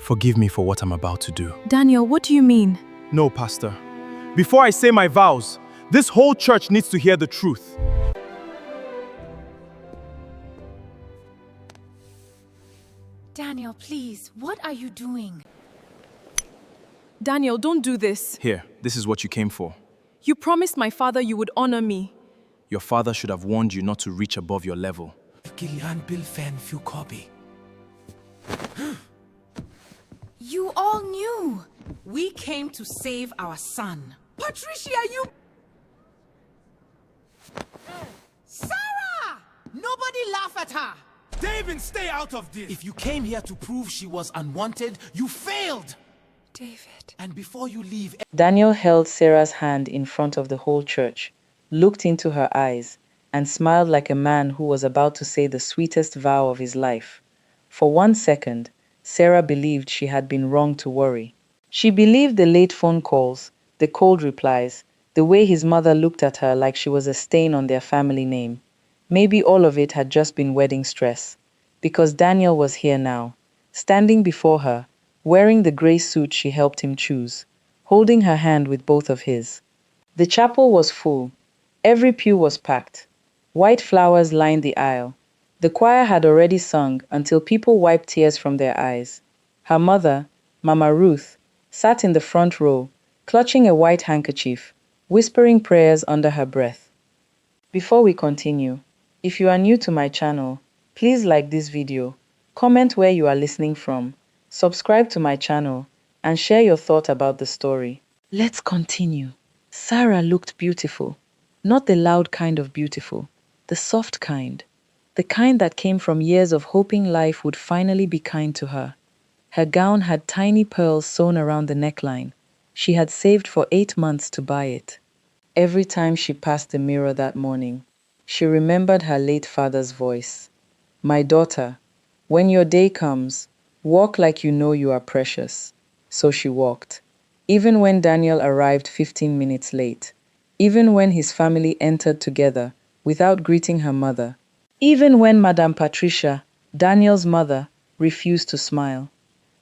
Forgive me for what I'm about to do. Daniel, what do you mean? No, Pastor. Before I say my vows, this whole church needs to hear the truth. Daniel, please, what are you doing? Daniel, don't do this. Here, this is what you came for. You promised my father you would honor me. Your father should have warned you not to reach above your level. You all knew. We came to save our son. Patricia, you... Sarah! Nobody laugh at her. David, stay out of this! If you came here to prove she was unwanted, you failed! David. And before you leave... Daniel held Sarah's hand in front of the whole church, looked into her eyes, and smiled like a man who was about to say the sweetest vow of his life. For 1 second, Sarah believed she had been wrong to worry. She believed the late phone calls, the cold replies, the way his mother looked at her like she was a stain on their family name. Maybe all of it had just been wedding stress. Because Daniel was here now, standing before her, wearing the gray suit she helped him choose, holding her hand with both of his. The chapel was full. Every pew was packed. White flowers lined the aisle. The choir had already sung until people wiped tears from their eyes. Her mother, Mama Ruth, sat in the front row, clutching a white handkerchief, whispering prayers under her breath. Before we continue, if you are new to my channel, please like this video, comment where you are listening from, subscribe to my channel, and share your thought about the story. Let's continue. Sarah looked beautiful. Not the loud kind of beautiful, the soft kind. The kind that came from years of hoping life would finally be kind to her. Her gown had tiny pearls sewn around the neckline. She had saved for 8 months to buy it. Every time she passed the mirror that morning, she remembered her late father's voice. My daughter, when your day comes, walk like you know you are precious. So she walked. Even when Daniel arrived 15 minutes late. Even when his family entered together without greeting her mother. Even when Madame Patricia, Daniel's mother, refused to smile.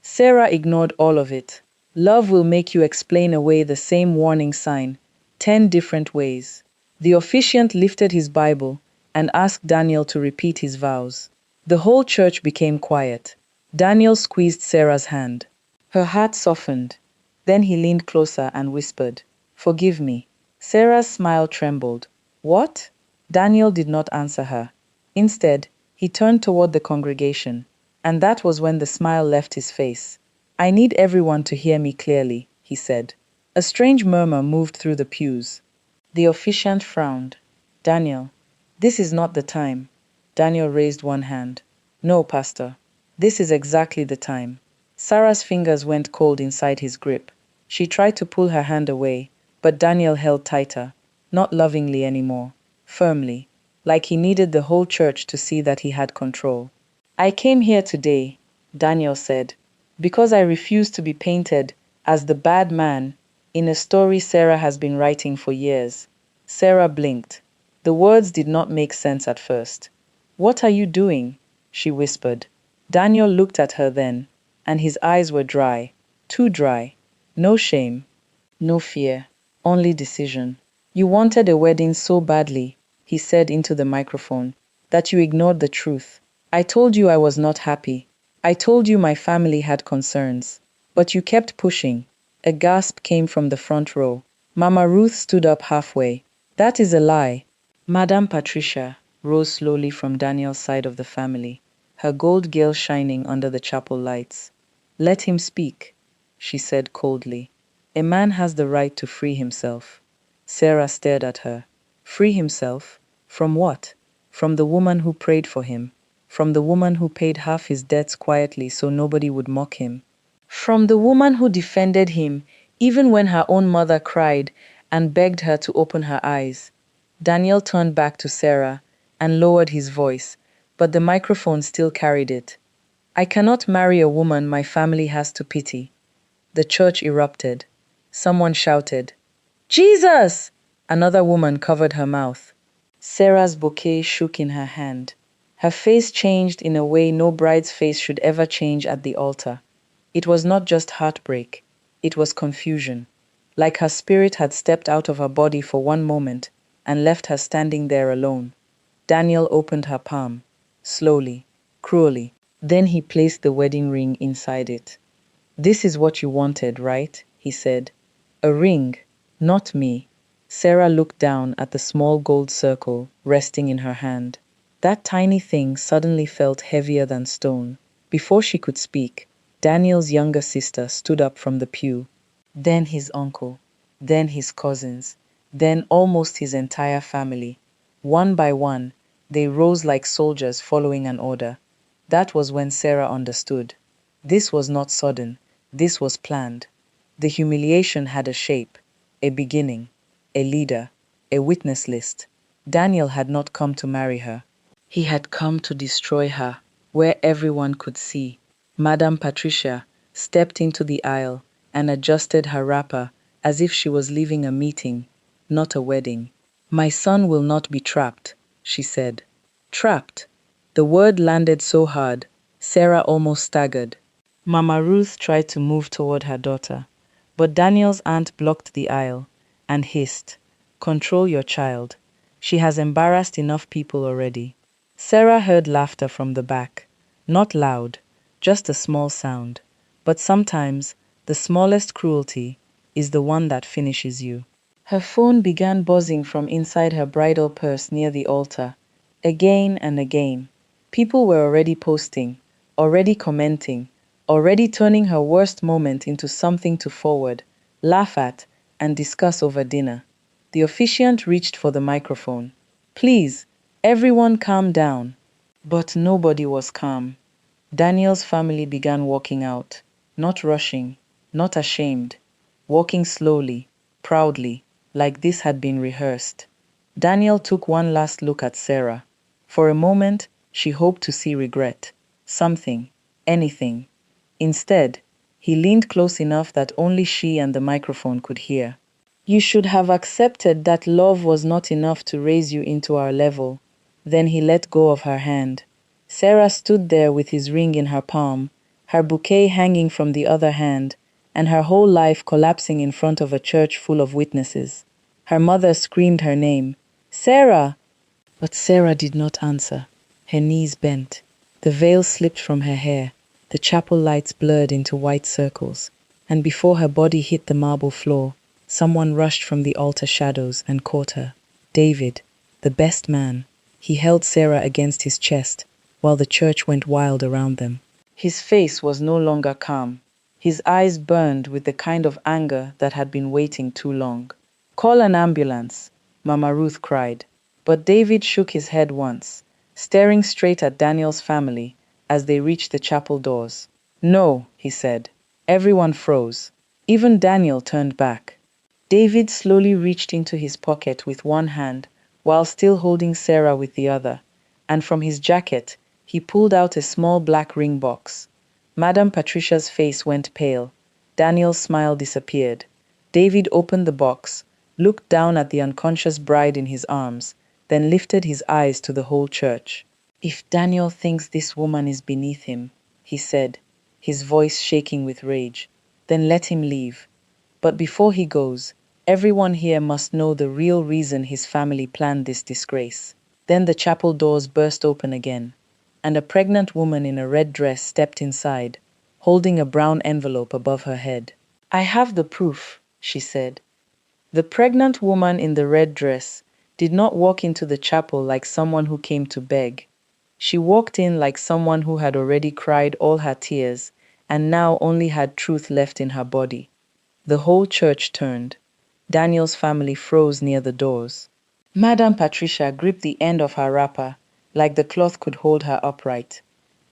Sarah ignored all of it. Love will make you explain away the same warning sign 10 different ways. The officiant lifted his Bible and asked Daniel to repeat his vows. The whole church became quiet. Daniel squeezed Sarah's hand. Her heart softened. Then he leaned closer and whispered, "Forgive me." Sarah's smile trembled. What? Daniel did not answer her. Instead, he turned toward the congregation, and that was when the smile left his face. I need everyone to hear me clearly, he said. A strange murmur moved through the pews. The officiant frowned. Daniel, this is not the time. Daniel raised one hand. No, Pastor. This is exactly the time. Sarah's fingers went cold inside his grip. She tried to pull her hand away, but Daniel held tighter, not lovingly anymore, firmly, like he needed the whole church to see that he had control. I came here today, Daniel said, because I refuse to be painted as the bad man in a story Sarah has been writing for years. Sarah blinked. The words did not make sense at first. What are you doing? She whispered. Daniel looked at her then, and his eyes were dry, too dry. No shame, no fear, only decision. You wanted a wedding so badly, he said into the microphone, that you ignored the truth. I told you I was not happy. I told you my family had concerns. But you kept pushing. A gasp came from the front row. Mama Ruth stood up halfway. That is a lie. Madame Patricia rose slowly from Daniel's side of the family, her gold gill shining under the chapel lights. Let him speak, she said coldly. A man has the right to free himself. Sarah stared at her. Free himself? From what? From the woman who prayed for him. From the woman who paid half his debts quietly so nobody would mock him. From the woman who defended him even when her own mother cried and begged her to open her eyes. Daniel turned back to Sarah and lowered his voice, but the microphone still carried it. I cannot marry a woman my family has to pity. The church erupted. Someone shouted, Jesus! Another woman covered her mouth. Sarah's bouquet shook in her hand. Her face changed in a way no bride's face should ever change at the altar. It was not just heartbreak, it was confusion. Like her spirit had stepped out of her body for one moment and left her standing there alone. Daniel opened her palm, slowly, cruelly. Then he placed the wedding ring inside it. "This is what you wanted, right?" he said. "A ring, not me." Sarah looked down at the small gold circle resting in her hand. That tiny thing suddenly felt heavier than stone. Before she could speak, Daniel's younger sister stood up from the pew. Then his uncle, then his cousins, then almost his entire family. One by one, they rose like soldiers following an order. That was when Sarah understood. This was not sudden, this was planned. The humiliation had a shape, a beginning, a leader, a witness list. Daniel had not come to marry her. He had come to destroy her, where everyone could see. Madame Patricia stepped into the aisle and adjusted her wrapper as if she was leaving a meeting, not a wedding. "My son will not be trapped," she said. Trapped. The word landed so hard, Sarah almost staggered. Mama Ruth tried to move toward her daughter, but Daniel's aunt blocked the aisle and hissed, "Control your child. She has embarrassed enough people already." Sarah heard laughter from the back. Not loud, just a small sound. But sometimes, the smallest cruelty is the one that finishes you. Her phone began buzzing from inside her bridal purse near the altar. Again and again. People were already posting, already commenting, already turning her worst moment into something to forward, laugh at, and discuss over dinner. The officiant reached for the microphone. "Please, everyone calm down." But nobody was calm. Daniel's family began walking out, not rushing, not ashamed, walking slowly, proudly, like this had been rehearsed. Daniel took one last look at Sarah. For a moment, she hoped to see regret, something, anything. Instead, he leaned close enough that only she and the microphone could hear. "You should have accepted that love was not enough to raise you into our level." Then he let go of her hand. Sarah stood there with his ring in her palm, her bouquet hanging from the other hand, and her whole life collapsing in front of a church full of witnesses. Her mother screamed her name, "Sarah!" But Sarah did not answer. Her knees bent. The veil slipped from her hair. The chapel lights blurred into white circles. And before her body hit the marble floor, someone rushed from the altar shadows and caught her. David, the best man. He held Sarah against his chest, while the church went wild around them. His face was no longer calm. His eyes burned with the kind of anger that had been waiting too long. "Call an ambulance," Mama Ruth cried. But David shook his head once, staring straight at Daniel's family as they reached the chapel doors. "No," he said. Everyone froze. Even Daniel turned back. David slowly reached into his pocket with one hand, while still holding Sarah with the other, and from his jacket, he pulled out a small black ring box. Madame Patricia's face went pale. Daniel's smile disappeared. David opened the box, looked down at the unconscious bride in his arms, then lifted his eyes to the whole church. "If Daniel thinks this woman is beneath him," he said, his voice shaking with rage, "then let him leave. But before he goes, everyone here must know the real reason his family planned this disgrace." Then the chapel doors burst open again, and a pregnant woman in a red dress stepped inside, holding a brown envelope above her head. "I have the proof," she said. The pregnant woman in the red dress did not walk into the chapel like someone who came to beg. She walked in like someone who had already cried all her tears and now only had truth left in her body. The whole church turned. Daniel's family froze near the doors. Madame Patricia gripped the end of her wrapper, like the cloth could hold her upright.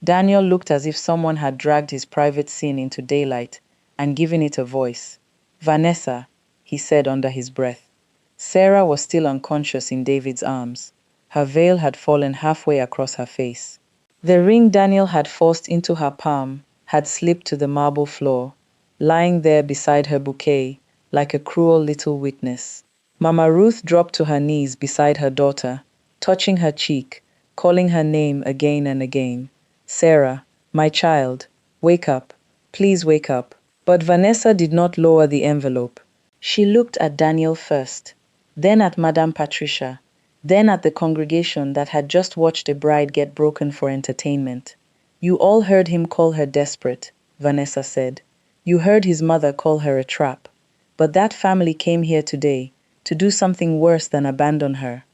Daniel looked as if someone had dragged his private sin into daylight and given it a voice. "Vanessa," he said under his breath. Sarah was still unconscious in David's arms. Her veil had fallen halfway across her face. The ring Daniel had forced into her palm had slipped to the marble floor, lying there beside her bouquet, like a cruel little witness. Mama Ruth dropped to her knees beside her daughter, touching her cheek, calling her name again and again. "Sarah, my child, wake up. Please wake up. But Vanessa did not lower the envelope. She looked at Daniel first, then at Madame Patricia, then at the congregation that had just watched a bride get broken for entertainment. You all heard him call her desperate, Vanessa said. You heard his mother call her a trap. But that family came here today to do something worse than abandon her.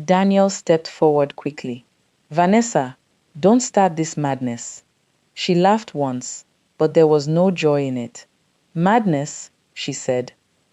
Daniel stepped forward quickly. Vanessa, don't start this madness. She laughed once, but there was no joy in it. Madness, she said.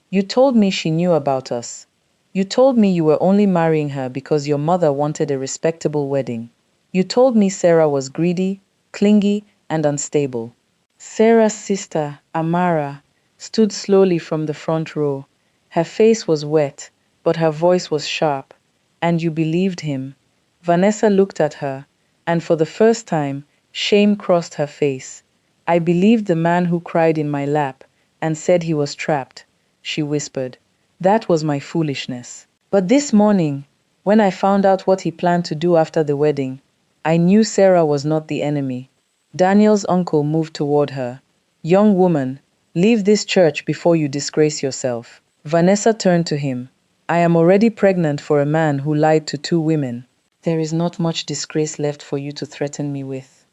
You told me she knew about us. You told me you were only marrying her because your mother wanted a respectable wedding. You told me Sarah was greedy, clingy, and unstable. Sarah's sister, Amara, stood slowly from the front row. Her face was wet, but her voice was sharp. And you believed him. Vanessa looked at her, and for the first time, shame crossed her face. I believed the man who cried in my lap and said he was trapped, she whispered. That was my foolishness. But this morning, when I found out what he planned to do after the wedding, I knew Sarah was not the enemy. Daniel's uncle moved toward her. Young woman, leave this church before you disgrace yourself. Vanessa turned to him. I am already pregnant for a man who lied to 2 women. There is not much disgrace left for you to threaten me with.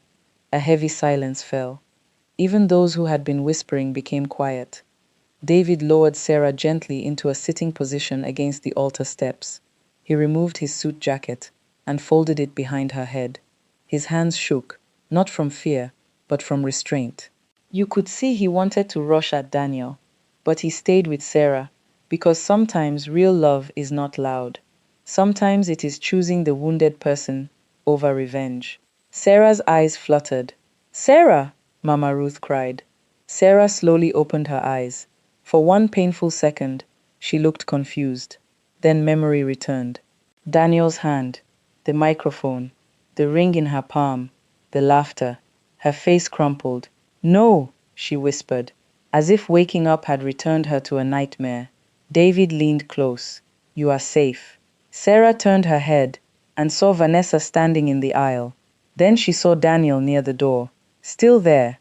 A heavy silence fell. Even those who had been whispering became quiet. David lowered Sarah gently into a sitting position against the altar steps. He removed his suit jacket and folded it behind her head. His hands shook, not from fear, but from restraint. You could see he wanted to rush at Daniel, but he stayed with Sarah, because sometimes real love is not loud. Sometimes it is choosing the wounded person over revenge. Sarah's eyes fluttered. Sarah, Mama Ruth cried. Sarah slowly opened her eyes. For one painful second, she looked confused. Then memory returned. Daniel's hand, the microphone, the ring in her palm, the laughter. Her face crumpled. No, she whispered, as if waking up had returned her to a nightmare. David leaned close. You are safe. Sarah turned her head and saw Vanessa standing in the aisle. Then she saw Daniel near the door, still there,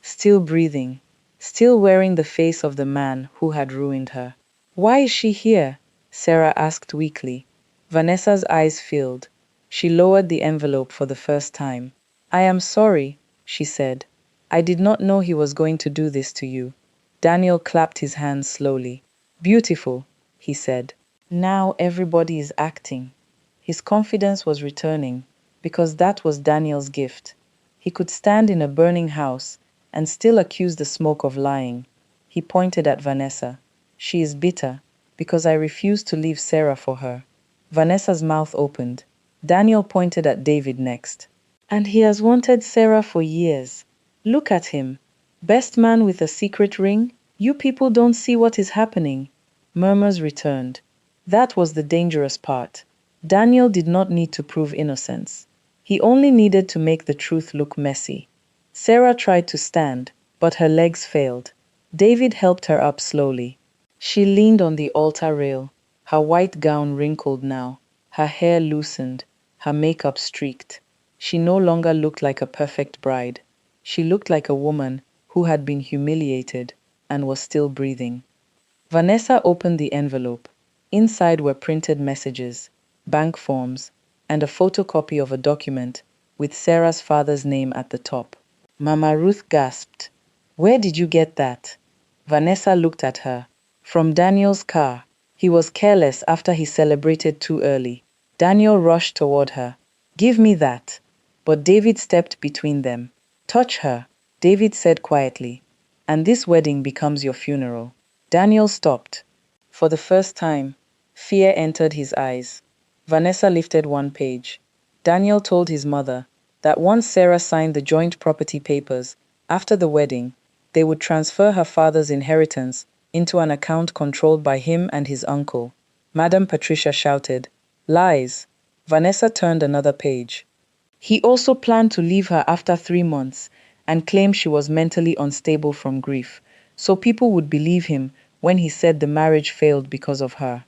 still breathing, still wearing the face of the man who had ruined her. Why is she here? Sarah asked weakly. Vanessa's eyes filled. She lowered the envelope for the first time. I am sorry, she said. I did not know he was going to do this to you. Daniel clapped his hands slowly. Beautiful, he said. Now everybody is acting. His confidence was returning, because that was Daniel's gift. He could stand in a burning house and still accuse the smoke of lying. He pointed at Vanessa. She is bitter, because I refused to leave Sarah for her. Vanessa's mouth opened. Daniel pointed at David next. And he has wanted Sarah for years. Look at him. Best man with a secret ring? You people don't see what is happening. Murmurs returned. That was the dangerous part. Daniel did not need to prove innocence. He only needed to make the truth look messy. Sarah tried to stand, but her legs failed. David helped her up slowly. She leaned on the altar rail, her white gown wrinkled now, her hair loosened, her makeup streaked. She no longer looked like a perfect bride. She looked like a woman who had been humiliated and was still breathing. Vanessa opened the envelope. Inside were printed messages, bank forms, and a photocopy of a document with Sarah's father's name at the top. Mama Ruth gasped. Where did you get that? Vanessa looked at her. From Daniel's car. He was careless after he celebrated too early. Daniel rushed toward her. Give me that. But David stepped between them. Touch her, David said quietly, and this wedding becomes your funeral. Daniel stopped. For the first time, fear entered his eyes. Vanessa lifted one page. Daniel told his mother that once Sarah signed the joint property papers, after the wedding, they would transfer her father's inheritance into an account controlled by him and his uncle. Madame Patricia shouted, Lies! Vanessa turned another page. He also planned to leave her after 3 months and claimed she was mentally unstable from grief, so people would believe him when he said the marriage failed because of her.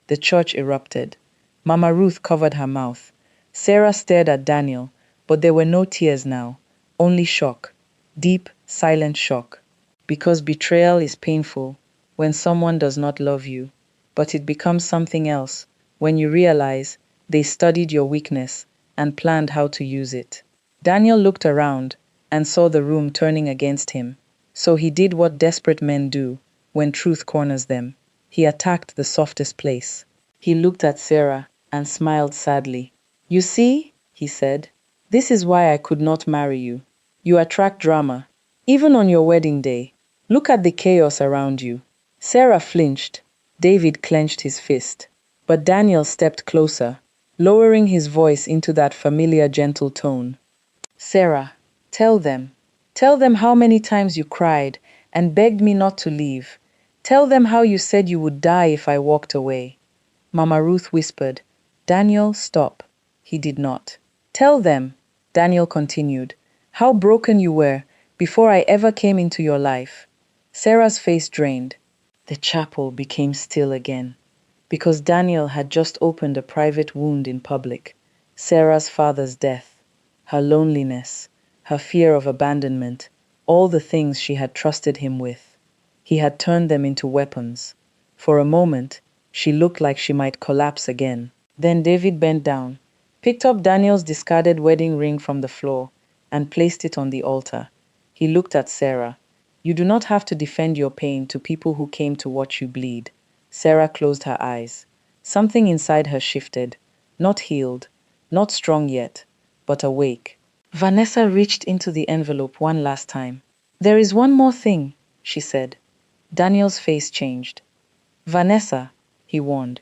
The church erupted. Mama Ruth covered her mouth. Sarah stared at Daniel, but there were no tears now, only shock. deep, silent shock. Because betrayal is painful when someone does not love you, but it becomes something else when you realize they studied your weakness and planned how to use it. Daniel looked around and saw the room turning against him, so he did what desperate men do when truth corners them. He attacked the softest place. He looked at Sarah and smiled sadly. "You see," he said, "this is why I could not marry you. You attract drama, even on your wedding day. Look at the chaos around you." Sarah flinched. David clenched his fist. But Daniel stepped closer, lowering his voice into that familiar gentle tone. "Sarah, tell them. Tell them how many times you cried and begged me not to leave. Tell them how you said you would die if I walked away." Mama Ruth whispered, "Daniel, stop." He did not. "Tell them," Daniel continued, "how broken you were before I ever came into your life." Sarah's face drained. The chapel became still again, because Daniel had just opened a private wound in public. Sarah's father's death, her loneliness, her fear of abandonment, all the things she had trusted him with. He had turned them into weapons. For a moment, she looked like she might collapse again. Then David bent down, picked up Daniel's discarded wedding ring from the floor, and placed it on the altar. He looked at Sarah. "You do not have to defend your pain to people who came to watch you bleed." Sarah closed her eyes. Something inside her shifted, not healed, not strong yet, but awake. Vanessa reached into the envelope one last time. "There is one more thing," she said. Daniel's face changed. "Vanessa," he warned.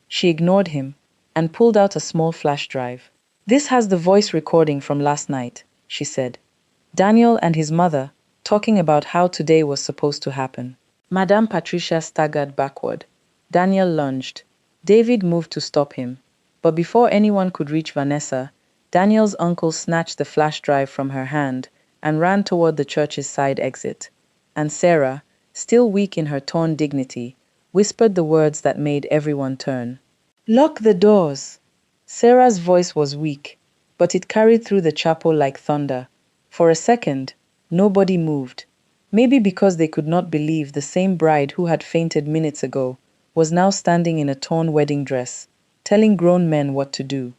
She ignored him and pulled out a small flash drive. "This has the voice recording from last night," she said. Daniel and his mother talking about how today was supposed to happen. Madame Patricia staggered backward. Daniel lunged. David moved to stop him. But before anyone could reach Vanessa, Daniel's uncle snatched the flash drive from her hand and ran toward the church's side exit. And Sarah, still weak in her torn dignity, whispered the words that made everyone turn. "Lock the doors." Sarah's voice was weak, but it carried through the chapel like thunder. For a second, nobody moved. Maybe because they could not believe the same bride who had fainted minutes ago was now standing in a torn wedding dress, telling grown men what to do.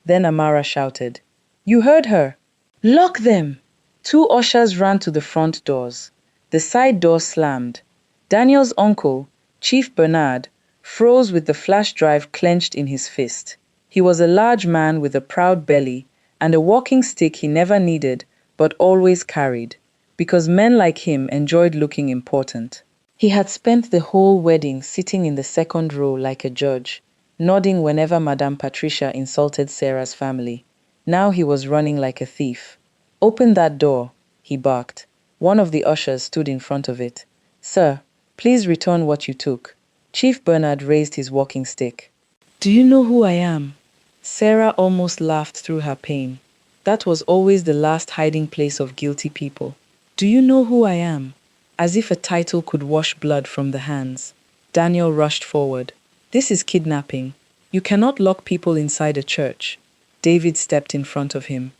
Then Amara shouted, "You heard her! Lock them!" Two ushers ran to the front doors. The side door slammed. Daniel's uncle, Chief Bernard, froze with the flash drive clenched in his fist. He was a large man with a proud belly and a walking stick he never needed but always carried, because men like him enjoyed looking important. He had spent the whole wedding sitting in the second row like a judge, nodding whenever Madame Patricia insulted Sarah's family. Now he was running like a thief. "Open that door," he barked. One of the ushers stood in front of it. "Sir, please return what you took." Chief Bernard raised his walking stick. "Do you know who I am?" Sarah almost laughed through her pain. That was always the last hiding place of guilty people. "Do you know who I am?" As if a title could wash blood from the hands. Daniel rushed forward. "This is kidnapping. You cannot lock people inside a church." David stepped in front of him.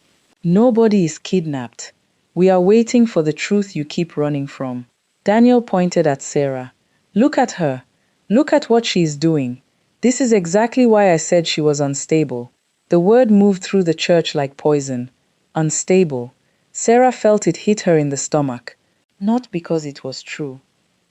"Nobody is kidnapped. We are waiting for the truth you keep running from." Daniel pointed at Sarah. "Look at her. Look at what she is doing. This is exactly why I said she was unstable." The word moved through the church like poison. Unstable. Sarah felt it hit her in the stomach. Not because it was true.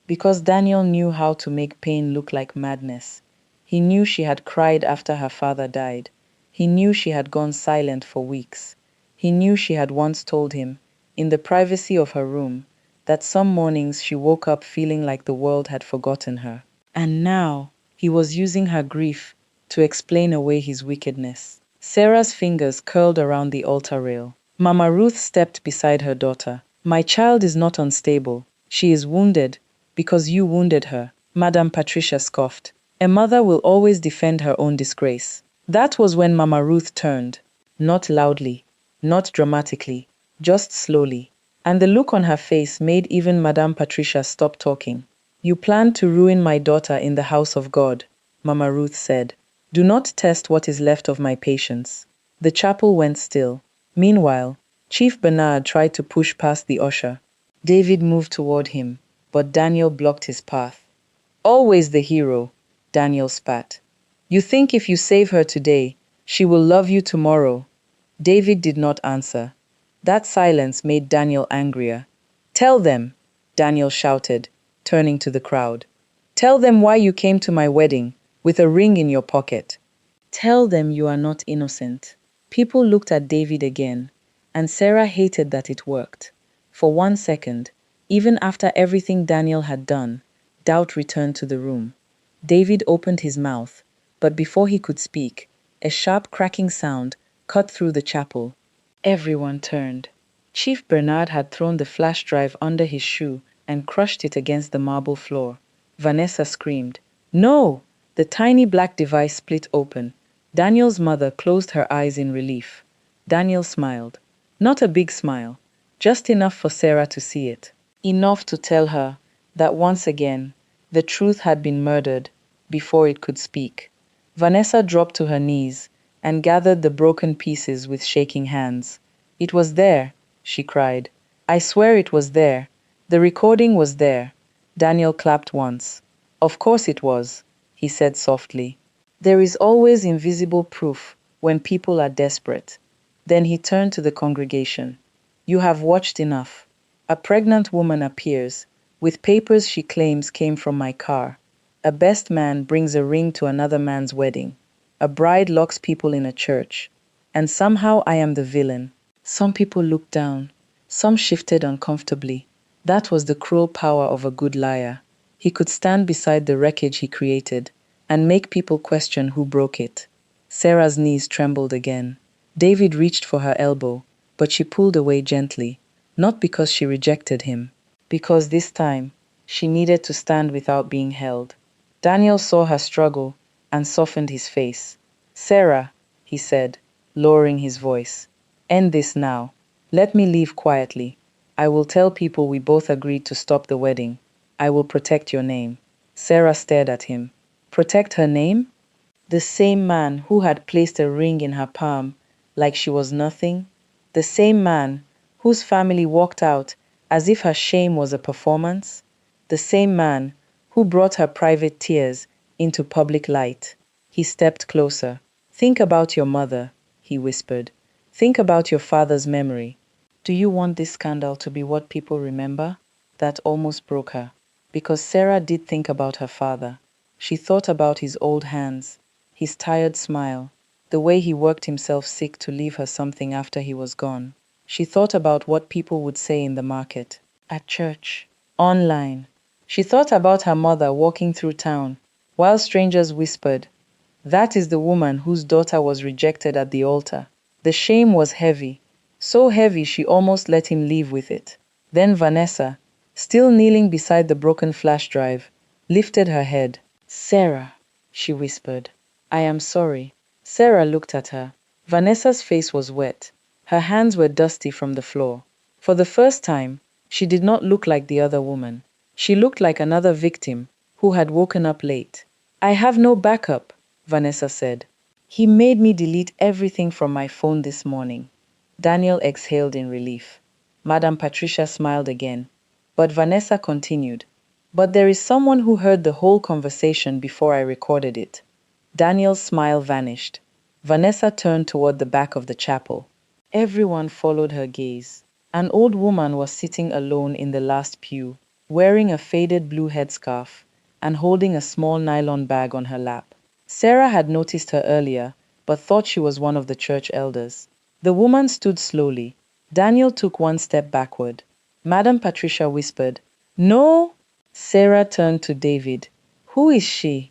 Because Daniel knew how to make pain look like madness. He knew she had cried after her father died. He knew she had gone silent for weeks. He knew she had once told him, in the privacy of her room, that some mornings she woke up feeling like the world had forgotten her. And now, he was using her grief to explain away his wickedness. Sarah's fingers curled around the altar rail. Mama Ruth stepped beside her daughter. "My child is not unstable. She is wounded because you wounded her," Madame Patricia scoffed. "A mother will always defend her own disgrace." That was when Mama Ruth turned. Not loudly, not dramatically, just slowly. And the look on her face made even Madame Patricia stop talking. "You plan to ruin my daughter in the house of God," Mama Ruth said. "Do not test what is left of my patience." The chapel went still. Meanwhile, Chief Bernard tried to push past the usher. David moved toward him, but Daniel blocked his path. Always the hero, Daniel spat. You think if you save her today, she will love you tomorrow? David did not answer. That silence made Daniel angrier. Tell them, Daniel shouted, turning to the crowd. Tell them why you came to my wedding, with a ring in your pocket. Tell them you are not innocent. People looked at David again, and Sarah hated that it worked. For 1 second, even after everything Daniel had done, doubt returned to the room. David opened his mouth, but before he could speak, a sharp cracking sound cut through the chapel. Everyone turned. Chief Bernard had thrown the flash drive under his shoe and crushed it against the marble floor. Vanessa screamed, "No!" The tiny black device split open. Daniel's mother closed her eyes in relief. Daniel smiled. Not a big smile, just enough for Sarah to see it. Enough to tell her that once again, the truth had been murdered before it could speak. Vanessa dropped to her knees and gathered the broken pieces with shaking hands. It was there, she cried. I swear it was there. The recording was there. Daniel clapped once. Of course it was, he said softly. There is always invisible proof when people are desperate. Then he turned to the congregation. You have watched enough. A pregnant woman appears, with papers she claims came from my car. A best man brings a ring to another man's wedding. A bride locks people in a church. And somehow I am the villain. Some people looked down. Some shifted uncomfortably. That was the cruel power of a good liar. He could stand beside the wreckage he created and make people question who broke it. Sarah's knees trembled again. David reached for her elbow, but she pulled away gently, not because she rejected him, because this time she needed to stand without being held. Daniel saw her struggle and softened his face. Sarah, he said, lowering his voice, end this now. Let me leave quietly. I will tell people we both agreed to stop the wedding. I will protect your name. Sarah stared at him. Protect her name? The same man who had placed a ring in her palm like she was nothing? The same man whose family walked out as if her shame was a performance? The same man who brought her private tears into public light? He stepped closer. Think about your mother, he whispered. Think about your father's memory. Do you want this scandal to be what people remember? That almost broke her, because Sarah did think about her father. She thought about his old hands, his tired smile, the way he worked himself sick to leave her something after he was gone. She thought about what people would say in the market, at church, online. She thought about her mother walking through town, while strangers whispered, that is the woman whose daughter was rejected at the altar. The shame was heavy, so heavy she almost let him leave with it. Then Vanessa, still kneeling beside the broken flash drive, lifted her head. Sarah, she whispered, I am sorry. Sarah looked at her. Vanessa's face was wet. Her hands were dusty from the floor. For the first time, she did not look like the other woman. She looked like another victim who had woken up late. I have no backup, Vanessa said. He made me delete everything from my phone this morning. Daniel exhaled in relief. Madame Patricia smiled again. But Vanessa continued. But there is someone who heard the whole conversation before I recorded it. Daniel's smile vanished. Vanessa turned toward the back of the chapel. Everyone followed her gaze. An old woman was sitting alone in the last pew, wearing a faded blue headscarf and holding a small nylon bag on her lap. Sarah had noticed her earlier, but thought she was one of the church elders. The woman stood slowly. Daniel took one step backward. Madame Patricia whispered, No! Sarah turned to David. Who is she?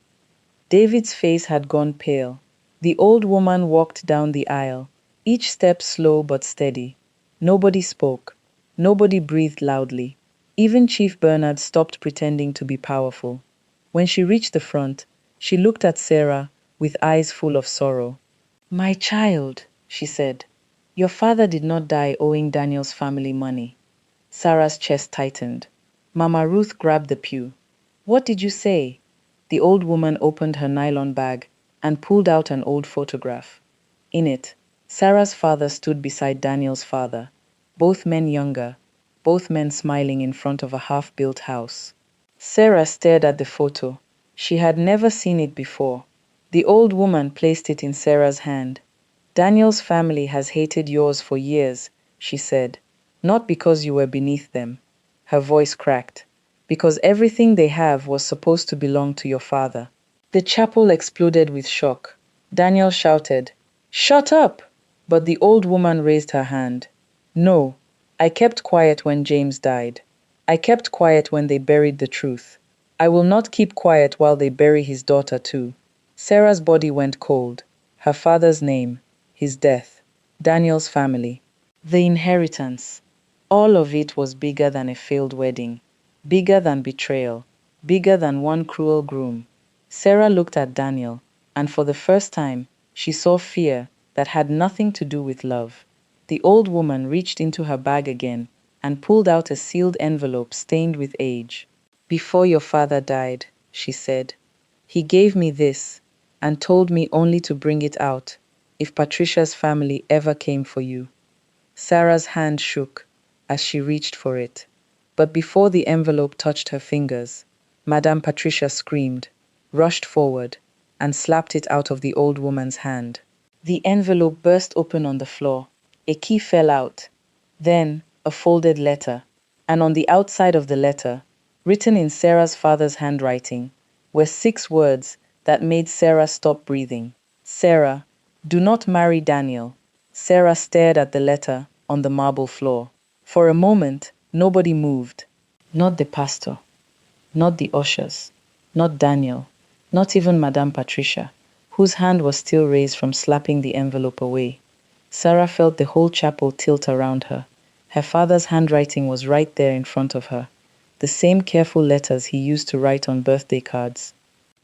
David's face had gone pale. The old woman walked down the aisle, each step slow but steady. Nobody spoke. Nobody breathed loudly. Even Chief Bernard stopped pretending to be powerful. When she reached the front, she looked at Sarah with eyes full of sorrow. My child, she said, your father did not die owing Daniel's family money. Sarah's chest tightened. Mama Ruth grabbed the pew. What did you say? The old woman opened her nylon bag and pulled out an old photograph. In it, Sarah's father stood beside Daniel's father, both men younger, both men smiling in front of a half-built house. Sarah stared at the photo. She had never seen it before. The old woman placed it in Sarah's hand. Daniel's family has hated yours for years, she said. Not because you were beneath them. Her voice cracked. Because everything they have was supposed to belong to your father. The chapel exploded with shock. Daniel shouted, "Shut up!" But the old woman raised her hand. "No, I kept quiet when James died. I kept quiet when they buried the truth. I will not keep quiet while they bury his daughter too." Sarah's body went cold. Her father's name, his death, Daniel's family, the inheritance. All of it was bigger than a failed wedding, bigger than betrayal, bigger than one cruel groom. Sarah looked at Daniel, and for the first time, she saw fear that had nothing to do with love. The old woman reached into her bag again and pulled out a sealed envelope stained with age. "Before your father died," she said, "he gave me this and told me only to bring it out if Patricia's family ever came for you." Sarah's hand shook as she reached for it. But before the envelope touched her fingers, Madame Patricia screamed, rushed forward, and slapped it out of the old woman's hand. The envelope burst open on the floor. A key fell out. Then, a folded letter. And on the outside of the letter, written in Sarah's father's handwriting, were 6 words that made Sarah stop breathing. "Sarah, do not marry Daniel." Sarah stared at the letter on the marble floor. For a moment, nobody moved. Not the pastor, not the ushers, not Daniel, not even Madame Patricia, whose hand was still raised from slapping the envelope away. Sarah felt the whole chapel tilt around her. Her father's handwriting was right there in front of her. The same careful letters he used to write on birthday cards.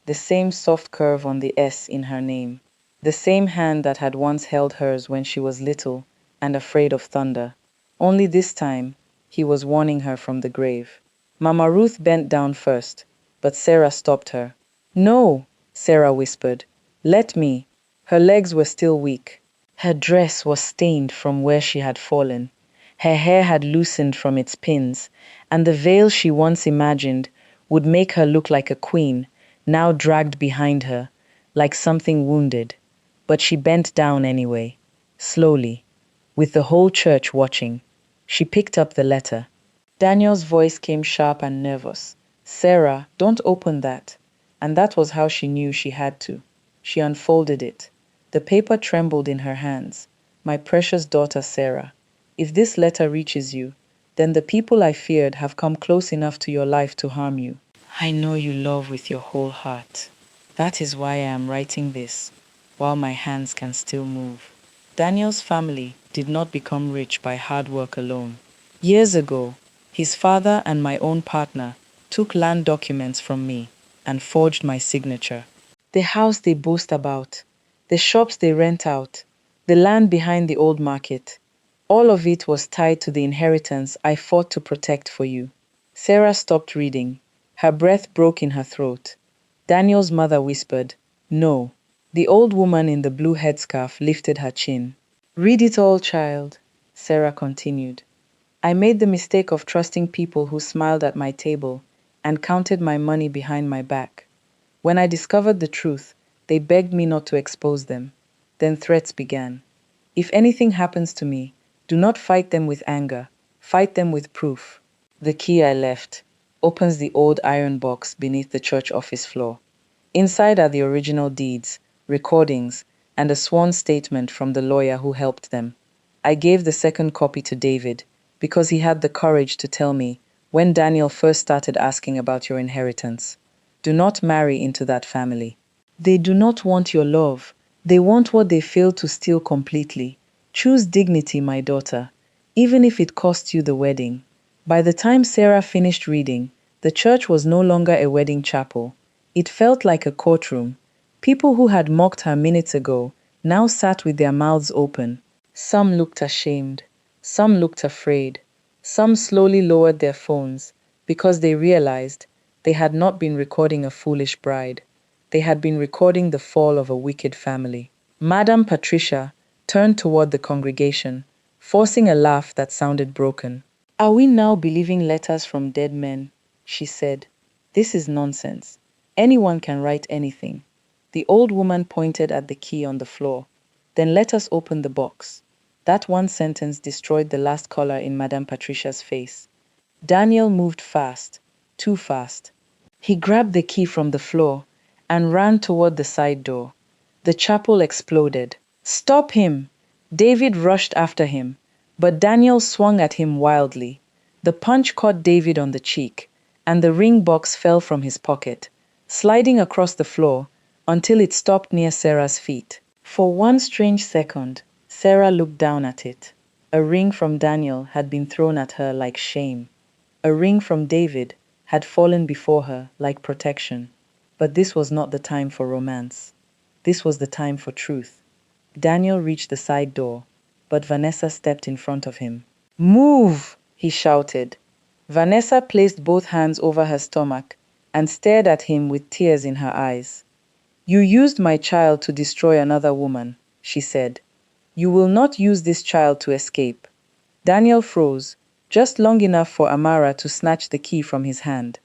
The same soft curve on the S in her name. The same hand that had once held hers when she was little and afraid of thunder. Only this time, he was warning her from the grave. Mama Ruth bent down first, but Sarah stopped her. "No," Sarah whispered. "Let me." Her legs were still weak. Her dress was stained from where she had fallen. Her hair had loosened from its pins, and the veil she once imagined would make her look like a queen, now dragged behind her, like something wounded. But she bent down anyway, slowly, with the whole church watching. She picked up the letter. Daniel's voice came sharp and nervous. "Sarah, don't open that." And that was how she knew she had to. She unfolded it. The paper trembled in her hands. "My precious daughter Sarah, if this letter reaches you, then the people I feared have come close enough to your life to harm you. I know you love with your whole heart. That is why I am writing this, while my hands can still move." Daniel's family did not become rich by hard work alone. Years ago, his father and my own partner took land documents from me and forged my signature. The house they boast about, the shops they rent out, the land behind the old market, all of it was tied to the inheritance I fought to protect for you. Sarah stopped reading. Her breath broke in her throat. Daniel's mother whispered, "No." The old woman in the blue headscarf lifted her chin. "Read it all, child," Sarah continued. "I made the mistake of trusting people who smiled at my table and counted my money behind my back. When I discovered the truth, they begged me not to expose them. Then threats began. If anything happens to me, do not fight them with anger. Fight them with proof." The key I left opens the old iron box beneath the church office floor. Inside are the original deeds, recordings, and a sworn statement from the lawyer who helped them. I gave the second copy to David because he had the courage to tell me when Daniel first started asking about your inheritance. Do not marry into that family. They do not want your love. They want what they failed to steal completely. Choose dignity, my daughter, even if it costs you the wedding. By the time Sarah finished reading, the church was no longer a wedding chapel. It felt like a courtroom. People who had mocked her minutes ago now sat with their mouths open. Some looked ashamed. Some looked afraid. Some slowly lowered their phones because they realized they had not been recording a foolish bride. They had been recording the fall of a wicked family. Madame Patricia turned toward the congregation, forcing a laugh that sounded broken. Are we now believing letters from dead men? She said. This is nonsense. Anyone can write anything. The old woman pointed at the key on the floor. Then let us open the box. That one sentence destroyed the last color in Madame Patricia's face. Daniel moved fast, too fast. He grabbed the key from the floor and ran toward the side door. The chapel exploded. Stop him! David rushed after him, but Daniel swung at him wildly. The punch caught David on the cheek, and the ring box fell from his pocket, sliding across the floor until it stopped near Sarah's feet. For one strange second, Sarah looked down at it. A ring from Daniel had been thrown at her like shame. A ring from David had fallen before her like protection. But this was not the time for romance. This was the time for truth. Daniel reached the side door, but Vanessa stepped in front of him. Move! He shouted. Vanessa placed both hands over her stomach and stared at him with tears in her eyes. You used my child to destroy another woman, she said. You will not use this child to escape. Daniel froze, just long enough for Amara to snatch the key from his hand.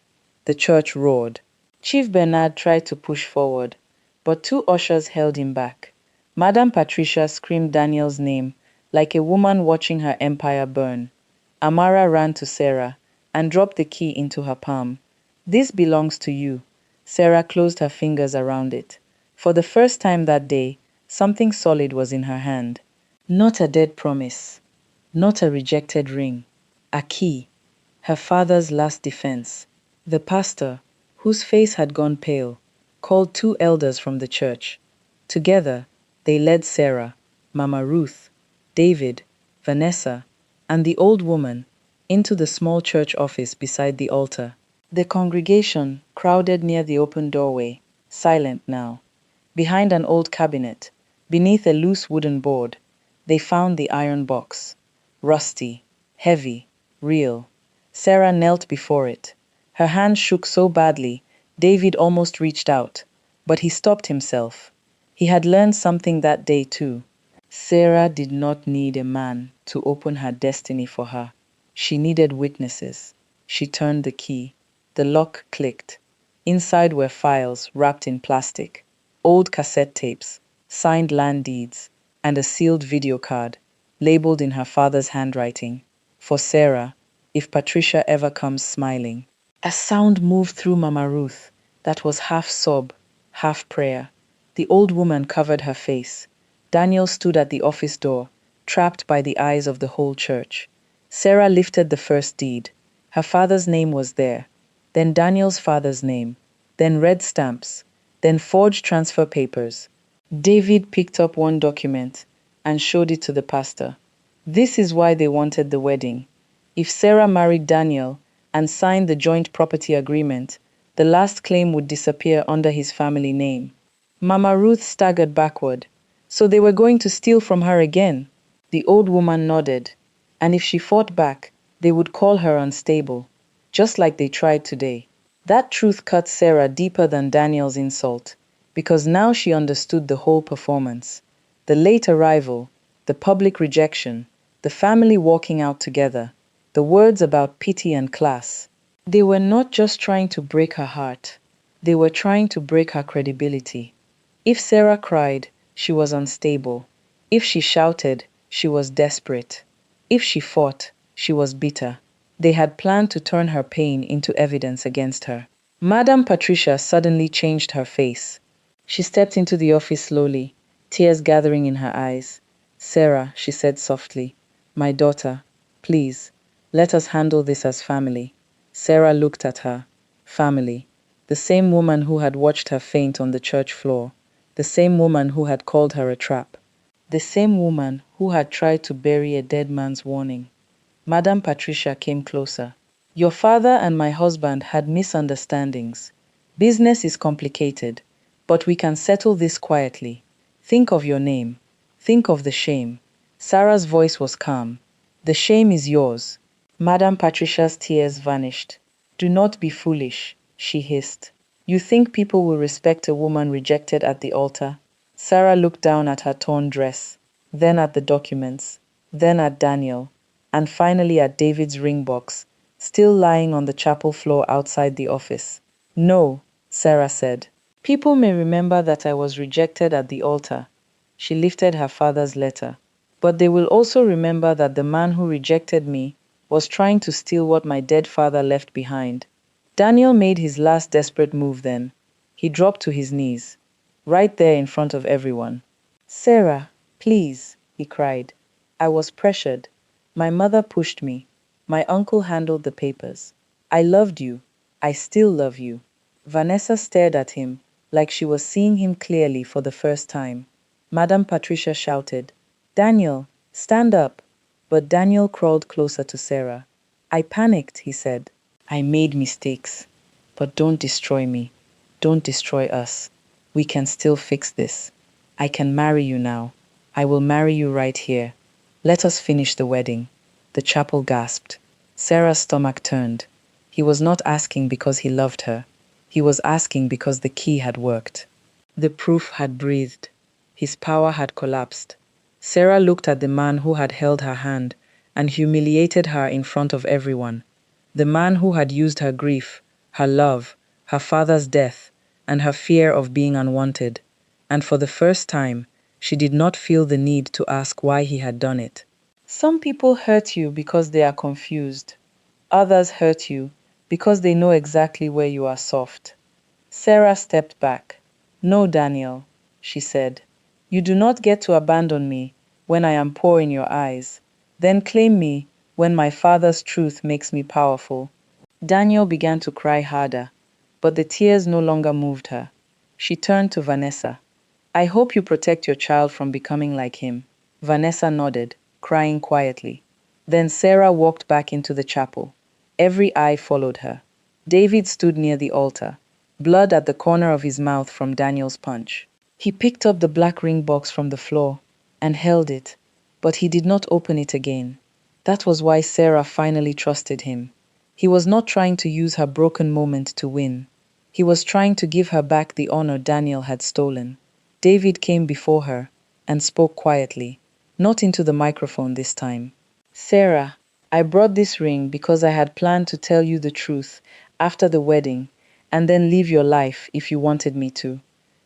The church roared. Chief Bernard tried to push forward, but two ushers held him back. Madame Patricia screamed Daniel's name like a woman watching her empire burn. Amara ran to Sarah and dropped the key into her palm. This belongs to you. Sarah closed her fingers around it. For the first time that day, something solid was in her hand. Not a dead promise. Not a rejected ring. A key. Her father's last defense. The pastor, whose face had gone pale, called two elders from the church. Together, they led Sarah, Mama Ruth, David, Vanessa, and the old woman into the small church office beside the altar. The congregation crowded near the open doorway, silent now. Behind an old cabinet, beneath a loose wooden board, they found the iron box. Rusty, heavy, real. Sarah knelt before it. Her hand shook so badly, David almost reached out, but he stopped himself. He had learned something that day too. Sarah did not need a man to open her destiny for her. She needed witnesses. She turned the key. The lock clicked. Inside were files wrapped in plastic, old cassette tapes, signed land deeds, and a sealed video card, labeled in her father's handwriting. For Sarah, if Patricia ever comes smiling. A sound moved through Mama Ruth that was half sob, half prayer. The old woman covered her face. Daniel stood at the office door, trapped by the eyes of the whole church. Sarah lifted the first deed. Her father's name was there, then Daniel's father's name, then red stamps, then forged transfer papers. David picked up one document and showed it to the pastor. This is why they wanted the wedding. If Sarah married Daniel and signed the joint property agreement, the last claim would disappear under his family name. Mama Ruth staggered backward. So they were going to steal from her again? The old woman nodded. And if she fought back, they would call her unstable, just like they tried today. That truth cut Sarah deeper than Daniel's insult, because now she understood the whole performance. The late arrival, the public rejection, the family walking out together, the words about pity and class. They were not just trying to break her heart. They were trying to break her credibility. If Sarah cried, she was unstable. If she shouted, she was desperate. If she fought, she was bitter. They had planned to turn her pain into evidence against her. Madame Patricia suddenly changed her face. She stepped into the office slowly, tears gathering in her eyes. Sarah, she said softly, my daughter, please, let us handle this as family. Sarah looked at her. Family. The same woman who had watched her faint on the church floor. The same woman who had called her a trap. The same woman who had tried to bury a dead man's warning. Madame Patricia came closer. Your father and my husband had misunderstandings. Business is complicated, but we can settle this quietly. Think of your name. Think of the shame. Sarah's voice was calm. The shame is yours. Madame Patricia's tears vanished. Do not be foolish, she hissed. You think people will respect a woman rejected at the altar? Sarah looked down at her torn dress, then at the documents, then at Daniel, and finally at David's ring box, still lying on the chapel floor outside the office. No, Sarah said. People may remember that I was rejected at the altar. She lifted her father's letter. But they will also remember that the man who rejected me was trying to steal what my dead father left behind. Daniel made his last desperate move then. He dropped to his knees, right there in front of everyone. Sarah, please, he cried. I was pressured. My mother pushed me. My uncle handled the papers. I loved you. I still love you. Vanessa stared at him, like she was seeing him clearly for the first time. Madame Patricia shouted, Daniel, stand up. But Daniel crawled closer to Sarah. I panicked, he said. I made mistakes. But don't destroy me. Don't destroy us. We can still fix this. I can marry you now. I will marry you right here. Let us finish the wedding. The chapel gasped. Sarah's stomach turned. He was not asking because he loved her. He was asking because the key had worked. The proof had breathed. His power had collapsed. Sarah looked at the man who had held her hand and humiliated her in front of everyone. The man who had used her grief, her love, her father's death, and her fear of being unwanted. And for the first time, she did not feel the need to ask why he had done it. Some people hurt you because they are confused. Others hurt you because they know exactly where you are soft. Sarah stepped back. No, Daniel, she said. You do not get to abandon me when I am poor in your eyes, then claim me when my father's truth makes me powerful. Daniel began to cry harder, but the tears no longer moved her. She turned to Vanessa. I hope you protect your child from becoming like him. Vanessa nodded, crying quietly. Then Sarah walked back into the chapel. Every eye followed her. David stood near the altar, blood at the corner of his mouth from Daniel's punch. He picked up the black ring box from the floor and held it, but he did not open it again. That was why Sarah finally trusted him. He was not trying to use her broken moment to win. He was trying to give her back the honor Daniel had stolen. David came before her and spoke quietly, not into the microphone this time. Sarah, I brought this ring because I had planned to tell you the truth after the wedding and then live your life if you wanted me to.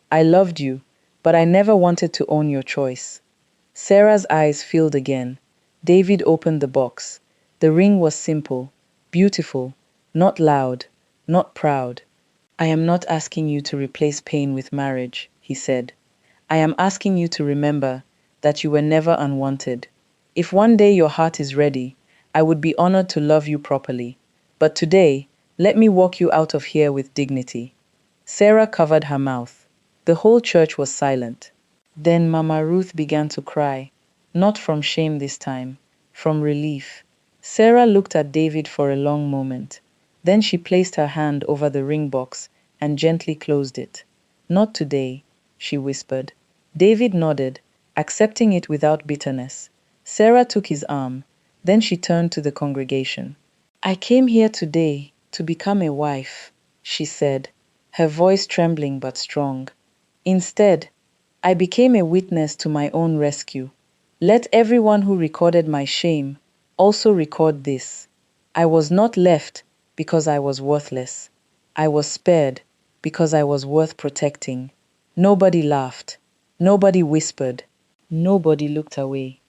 I loved you, but I never wanted to own your choice. Sarah's eyes filled again. David opened the box. The ring was simple, beautiful, not loud, not proud. I am not asking you to replace pain with marriage, he said. I am asking you to remember that you were never unwanted. If one day your heart is ready, I would be honored to love you properly. But today, let me walk you out of here with dignity. Sarah covered her mouth. The whole church was silent. Then Mama Ruth began to cry, not from shame this time, from relief. Sarah looked at David for a long moment. Then she placed her hand over the ring box and gently closed it. Not today, she whispered. David nodded, accepting it without bitterness. Sarah took his arm. Then she turned to the congregation. I came here today to become a wife, she said, her voice trembling but strong. Instead, I became a witness to my own rescue. Let everyone who recorded my shame also record this. I was not left because I was worthless. I was spared because I was worth protecting. Nobody laughed. Nobody whispered. Nobody looked away.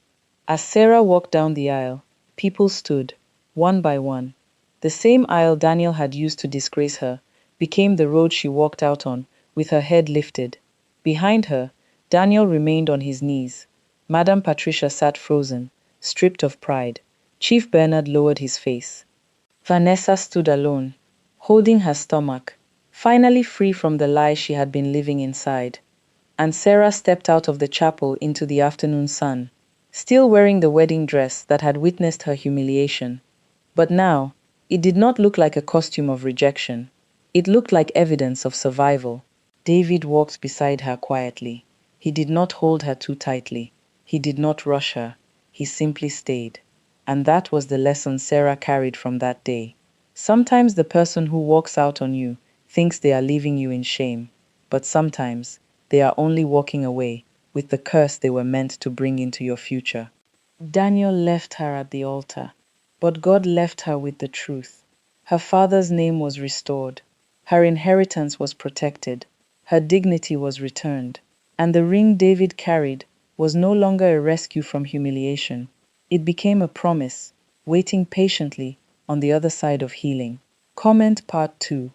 As Sarah walked down the aisle, people stood, one by one. The same aisle Daniel had used to disgrace her became the road she walked out on, with her head lifted. Behind her, Daniel remained on his knees. Madame Patricia sat frozen, stripped of pride. Chief Bernard lowered his face. Vanessa stood alone, holding her stomach, finally free from the lie she had been living inside. And Sarah stepped out of the chapel into the afternoon sun, still wearing the wedding dress that had witnessed her humiliation. But now, it did not look like a costume of rejection. It looked like evidence of survival. David walked beside her quietly. He did not hold her too tightly. He did not rush her. He simply stayed. And that was the lesson Sarah carried from that day. Sometimes the person who walks out on you thinks they are leaving you in shame, but sometimes they are only walking away with the curse they were meant to bring into your future. Daniel left her at the altar, but God left her with the truth. Her father's name was restored, her inheritance was protected, her dignity was returned, and the ring David carried was no longer a rescue from humiliation. It became a promise, waiting patiently on the other side of healing. Comment Part 2.